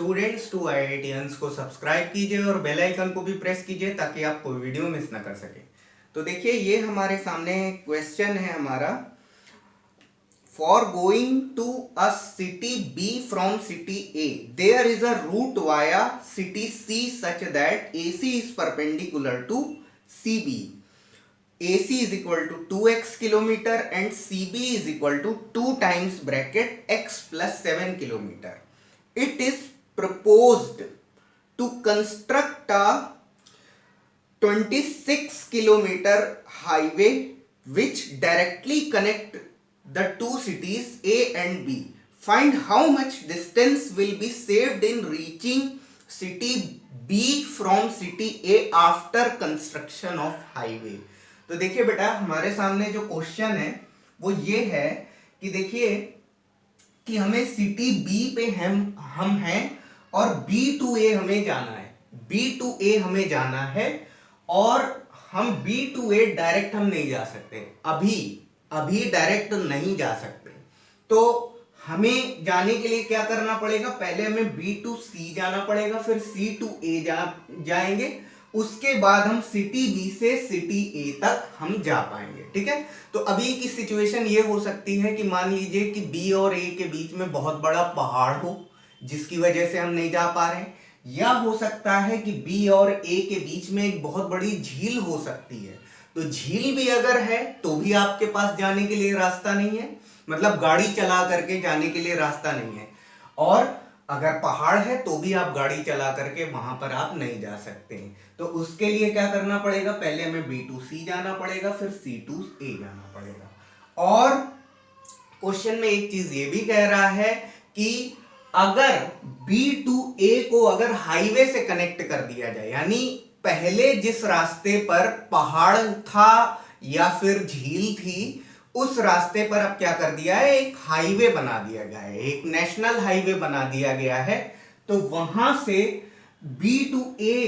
Students to IITians को subscribe कीजिए और बेल आइकन को भी प्रेस कीजिए ताकि आप कोई वीडियो मिस ना कर सके। तो देखिए ये हमारे सामने क्वेश्चन है हमारा, for going to a city B from city A there is a route via city C such that AC is perpendicular to CB. AC is equal to 2x kilometer and CB is equal to 2 times bracket x plus 7 kilometer. It is proposed to construct a 26 kilometer highway which directly connect the two cities A and B. Find how much distance will be saved in reaching city B from city A after construction of highway. तो देखिए बेटा, हमारे सामने जो question है वो ये है कि देखिए कि हमें सिटी बी पे हम हैं और B to A हमें जाना है, B to A हमें जाना है और हम B to A डायरेक्ट हम नहीं जा सकते, अभी डायरेक्ट नहीं जा सकते। तो हमें जाने के लिए क्या करना पड़ेगा, पहले हमें B to C जाना पड़ेगा, फिर C to A जाएंगे, उसके बाद हम सिटी बी से सिटी ए तक हम जा पाएंगे। ठीक है, तो अभी की सिचुएशन ये हो सकती है कि मान लीजिए कि बी और ए के बीच में बहुत बड़ा पहाड़ हो जिसकी वजह से हम नहीं जा पा रहे हैं, या हो सकता है कि बी और ए के बीच में एक बहुत बड़ी झील हो सकती है। तो झील भी अगर है तो भी आपके पास जाने के लिए रास्ता नहीं है, मतलब गाड़ी चला करके जाने के लिए रास्ता नहीं है, और अगर पहाड़ है तो भी आप गाड़ी चला करके वहां पर आप नहीं जा सकते हैं। तो उसके लिए क्या करना पड़ेगा, पहले हमें B to C जाना पड़ेगा, फिर C to A जाना पड़ेगा। और क्वेश्चन में एक चीज ये भी कह रहा है कि अगर B to A को अगर हाईवे से कनेक्ट कर दिया जाए, यानी पहले जिस रास्ते पर पहाड़ था या फिर झील थी उस रास्ते पर अब क्या कर दिया है, एक हाईवे बना दिया गया है, एक नेशनल हाईवे बना दिया गया है। तो वहां से B to A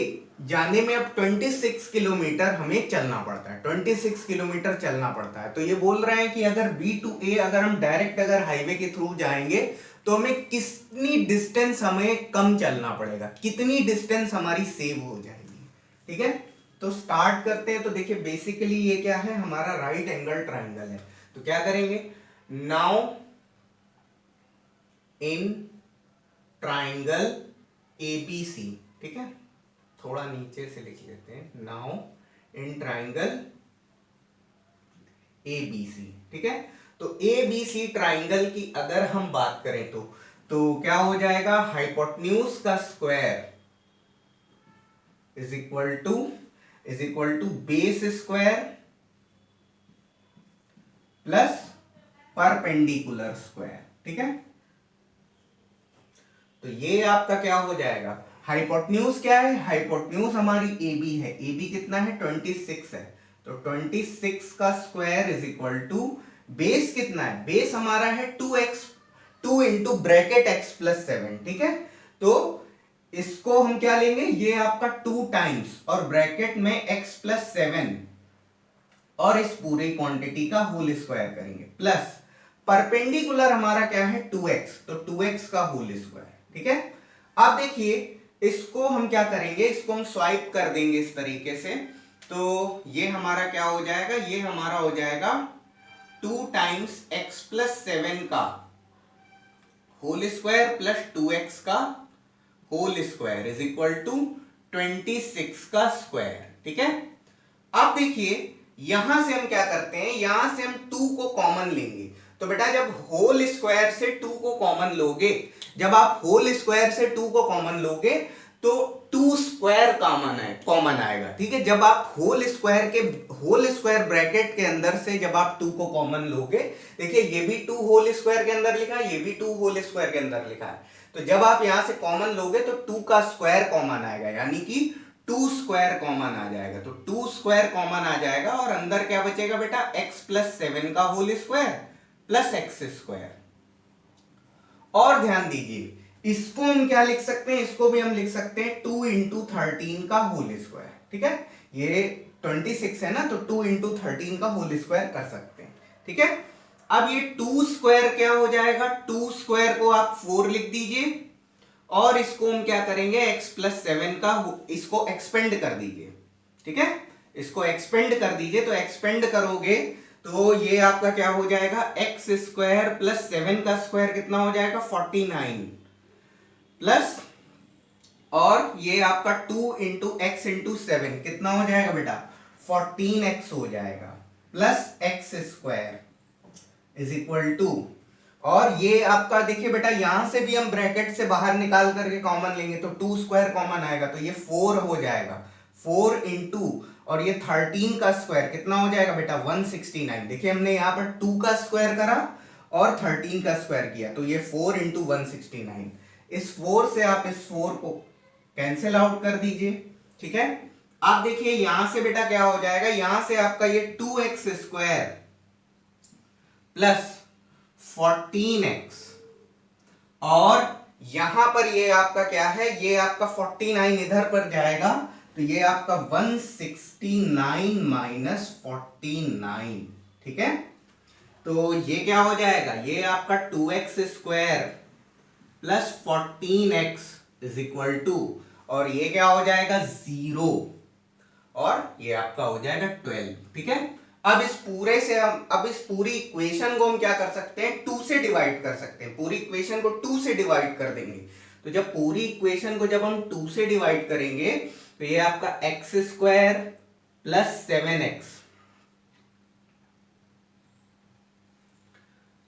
जाने में अब 26 किलोमीटर हमें चलना पड़ता है, 26 किलोमीटर चलना पड़ता है। तो ये बोल रहे हैं कि अगर B to A अगर हम डायरेक्ट अगर हाईवे के थ्रू जाएंगे तो हमें कितनी डिस्टेंस हमें कम चलना पड़ेगा, कितनी डिस्टेंस हमारी सेव हो जाएगी। ठीक है, तो स्टार्ट करते हैं। तो देखिए बेसिकली ये क्या है, हमारा राइट एंगल ट्राइंगल है। तो क्या करेंगे, नाउ इन ट्राइंगल ABC, ठीक है, थोड़ा नीचे से लिख लेते हैं, नाउ इन ट्राइंगल ABC, ठीक है। तो ABC ट्राइंगल की अगर हम बात करें तो क्या हो जाएगा, हाइपोटेन्यूज का square is equal to base square plus perpendicular square. ठीक है, तो ये आपका क्या हो जाएगा, हाइपोटेन्यूज क्या है, हाइपोटेन्यूज हमारी AB है, AB कितना है 26 है, तो 26 का square is equal to base कितना है, बेस हमारा है 2x, 2 into bracket x plus 7। ठीक है, तो इसको हम क्या लेंगे, ये आपका 2 टाइम्स और ब्रैकेट में x प्लस 7 और इस पूरी क्वांटिटी का होल स्क्वायर करेंगे, प्लस परपेंडिकुलर हमारा क्या है 2x, तो 2x का होल स्क्वायर। ठीक है, अब देखिए इसको हम क्या करेंगे, इसको हम स्वाइप कर देंगे इस तरीके से। तो ये हमारा क्या हो जाएगा, ये हमारा हो जाएगा 2 टाइम्स x प्लस 7 का होल स्क्वायर प्लस 2x का whole square is equal to 26 का स्क्वायर। ठीक है, अब देखिए यहां से हम क्या करते हैं, यहां से हम 2 को कॉमन लेंगे। तो बेटा जब होल स्क्वायर से 2 को कॉमन लोगे, जब आप होल स्क्वायर से 2 को कॉमन लोगे तो 2 स्क्वायर कॉमन आएगा। ठीक है, जब आप होल स्क्वायर ब्रैकेट के अंदर से जब आप 2 को कॉमन लोगे, देखिए ये भी 2 होल स्क्वायर के अंदर लिखा है, ये भी 2 होल स्क्वायर के अंदर लिखा है। तो जब आप यहां से कॉमन लोगे तो 2 का स्क्वायर कॉमन आएगा, यानी कि 2 स्क्वायर कॉमन आ जाएगा। तो 2 स्क्वायर कॉमन आ जाएगा और अंदर क्या बचेगा बेटा, x प्लस 7 का whole square plus x square. और ध्यान दीजिए इसको हम क्या लिख सकते हैं, इसको भी हम लिख सकते हैं 2 इंटू 13 का होल स्क्वायर। ठीक है, ये 26 है ना, तो 2 इंटू 13 का होल स्क्वायर कर सकते हैं। ठीक है, अब ये 2 स्क्वायर क्या हो जाएगा, 2 स्क्वायर को आप 4 लिख दीजिए और इसको हम क्या करेंगे, x प्लस 7 का इसको एक्सपेंड कर दीजिए, ठीक है, इसको एक्सपेंड कर दीजिए। तो एक्सपेंड करोगे तो ये आपका क्या हो जाएगा, एक्स स्क्वायर प्लस 7 का स्क्वायर कितना हो जाएगा 49 प्लस, और ये आपका 2 इंटू एक्स इंटू 7 कितना हो जाएगा बेटा 14x हो जाएगा plus x square is equal to, और ये आपका देखिए बेटा यहां से भी हम ब्रैकेट से बाहर निकाल करके कॉमन लेंगे तो 2 स्क्वायर कॉमन आएगा तो ये 4 हो जाएगा, 4 इंटू, और ये 13 का स्क्वायर कितना हो जाएगा बेटा 169। देखिए हमने यहां पर 2 का स्क्वायर करा और 13 का स्क्वायर किया तो ये 4 इंटू 169। इस 4 से आप इस 4 को कैंसिल आउट कर दीजिए, ठीक है। आप देखिए यहां से बेटा क्या हो जाएगा, यहां से आपका ये 2x स्क्वायर प्लस 14x, और यहां पर ये आपका क्या है, ये आपका 49 इधर पर जाएगा तो ये आपका 169 माइनस 49, ठीक है। तो ये क्या हो जाएगा, ये आपका 2x square plus 14x is equal to, और ये क्या हो जाएगा 0, और ये आपका हो जाएगा 12, ठीक है। अब इस पूरे से हम, अब इस पूरी इक्वेशन को हम क्या कर सकते हैं 2 से डिवाइड कर सकते हैं, पूरी इक्वेशन को 2 से डिवाइड कर देंगे। तो जब पूरी इक्वेशन को जब हम 2 से डिवाइड करेंगे तो ये आपका x square plus 7x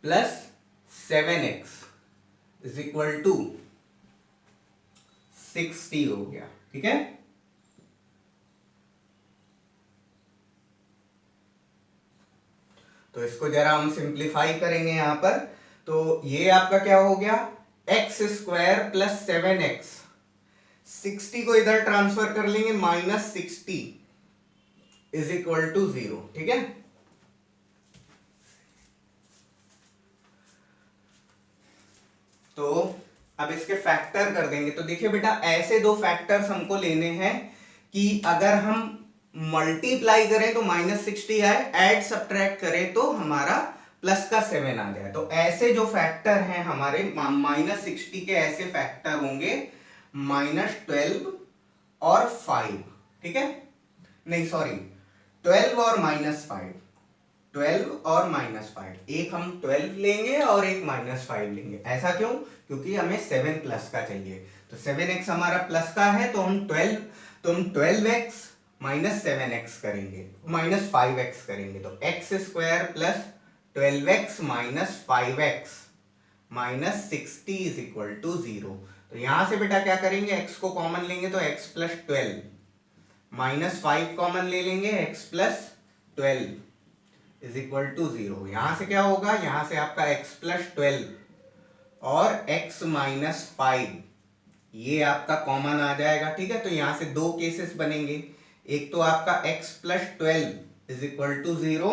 plus 7x is equal to 60 हो गया, ठीक है। तो इसको जरा हम सिंप्लीफाई करेंगे यहां पर, तो ये आपका क्या हो गया एक्स स्क्वायर प्लस 7x, 60 को इधर ट्रांसफर कर लेंगे माइनस 60 इज इक्वल टू 0, ठीक है। तो अब इसके फैक्टर कर देंगे। तो देखिए बेटा ऐसे दो फैक्टर्स हमको लेने हैं कि अगर हम मल्टीप्लाई करें तो माइनस 60 आए, ऐड सब्ट्रैक्ट करें तो हमारा प्लस का 7 आ जाए। तो ऐसे जो फैक्टर हैं हमारे माइनस 60 के ऐसे फैक्टर होंगे -12 और 5, ठीक है, नहीं सॉरी 12 और -5, 12 और -5, एक हम 12 लेंगे और एक -5 लेंगे। ऐसा क्यों, क्योंकि हमें 7 प्लस का चाहिए। तो 7x हमारा प्लस का है तो हम 12x माइनस 7x करेंगे, माइनस 5x करेंगे। तो x square plus 12x minus 5x minus 60 is equal to 0। तो यहां से बेटा क्या करेंगे, x को कॉमन लेंगे तो x प्लस 12 माइनस 5 कॉमन ले लेंगे, x plus 12 is equal to 0। यहां से क्या होगा, यहां से आपका x प्लस 12 और x माइनस 5 ये आपका कॉमन आ जाएगा, ठीक है। तो यहां से दो केसेस बनेंगे, एक तो आपका x plus 12 is equal to 0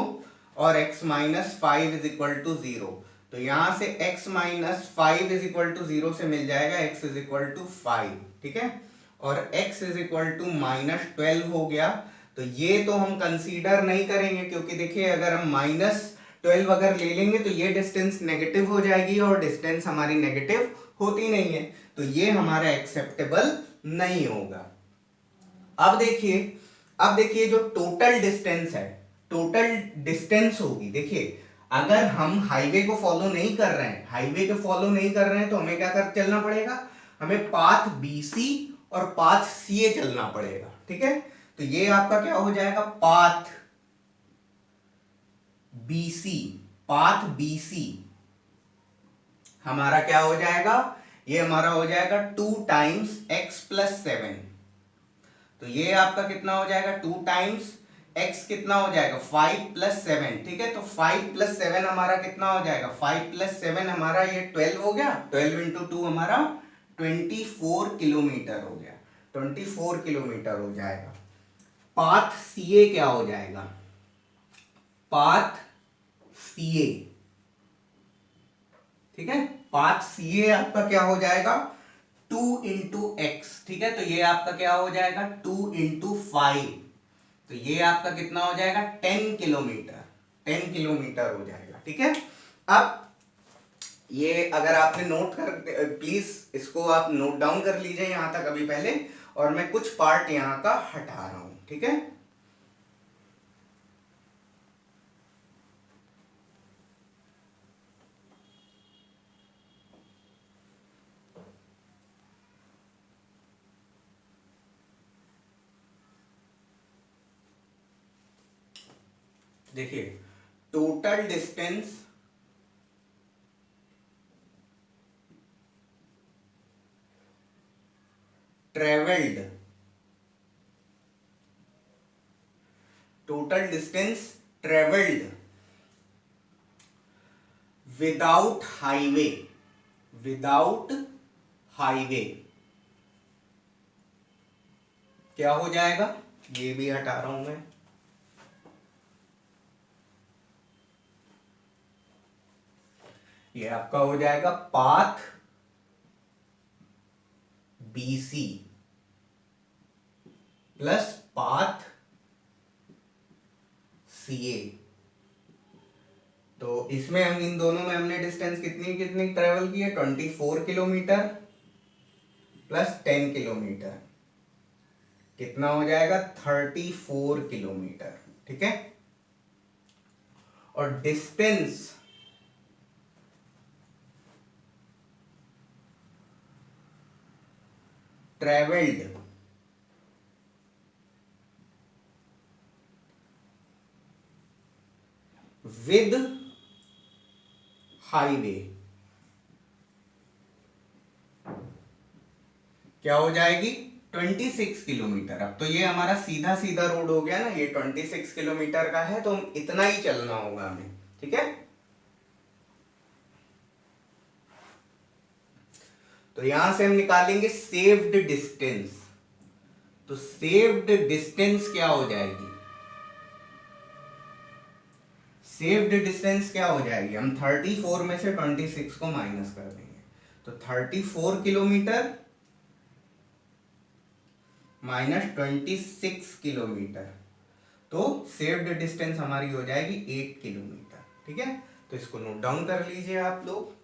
और x minus 5 is equal to 0। तो यहां से x minus 5 is equal to 0 से मिल जाएगा x इज इक्वल टू 5, ठीक है, और x is equal to minus 12 हो गया। तो ये तो हम कंसीडर नहीं करेंगे क्योंकि देखिए अगर हम -12 अगर ले लेंगे तो ये डिस्टेंस नेगेटिव हो जाएगी और डिस्टेंस हमारी नेगेटिव होती नहीं है, तो ये हमारा एक्सेप्टेबल नहीं होगा। अब देखिए जो टोटल डिस्टेंस है, टोटल डिस्टेंस होगी, देखिए अगर हम हाईवे को फॉलो नहीं कर रहे हैं, हाईवे को फॉलो नहीं कर रहे हैं तो हमें क्या कर चलना पड़ेगा, हमें पाथ BC और पाथ CA चलना पड़ेगा, ठीक है। तो ये आपका क्या हो जाएगा, पाथ BC, पाथ BC हमारा क्या हो जाएगा, ये हमारा हो जाएगा 2 टाइम्स x प्लस 7। तो ये आपका कितना हो जाएगा 2 टाइम्स x कितना हो जाएगा 5 प्लस 7, ठीक है। तो 5 प्लस 7 हमारा कितना हो जाएगा, 5 प्लस 7 हमारा ये 12 हो गया, 12 इंटू 2 हमारा 24 किलोमीटर हो गया, 24 किलोमीटर हो जाएगा। पाथ CA क्या हो जाएगा, पाथ CA, ठीक है, पाथ CA आपका क्या हो जाएगा 2 इंटू एक्स, ठीक है। तो ये आपका क्या हो जाएगा 2 इंटू 5, तो ये आपका कितना हो जाएगा 10 किलोमीटर, 10 किलोमीटर हो जाएगा, ठीक है। अब ये अगर आपने नोट कर, प्लीज इसको आप नोट डाउन कर लीजिए यहां तक अभी पहले, और मैं कुछ पार्ट यहां का हटा रहा हूं, ठीक है। देखिए, total distance travelled, total distance travelled without highway, without highway क्या हो जाएगा, ये भी हटा रहा हूं मैं। ये आपका हो जाएगा path BC plus path CA। तो इसमें हम इन दोनों में हमने डिस्टेंस कितनी कितनी ट्रेवल की है, 24 किलोमीटर प्लस 10 किलोमीटर, कितना हो जाएगा 34 किलोमीटर, ठीक है। और डिस्टेंस ट्रेवल्ड विद हाईवे क्या हो जाएगी 26 किलोमीटर। अब तो ये हमारा सीधा सीधा रोड हो गया ना, ये 26 किलोमीटर का है, तो इतना ही चलना होगा हमें, ठीक है। तो यहां से हम निकालेंगे सेव्ड डिस्टेंस। तो सेव्ड डिस्टेंस क्या हो जाएगी, सेव्ड डिस्टेंस क्या हो जाएगी, हम 34 में से 26 को माइनस कर देंगे, तो 34 किलोमीटर माइनस 26 किलोमीटर, तो सेव्ड डिस्टेंस हमारी हो जाएगी 8 किलोमीटर, ठीक है। तो इसको नोट डाउन कर लीजिए आप लोग।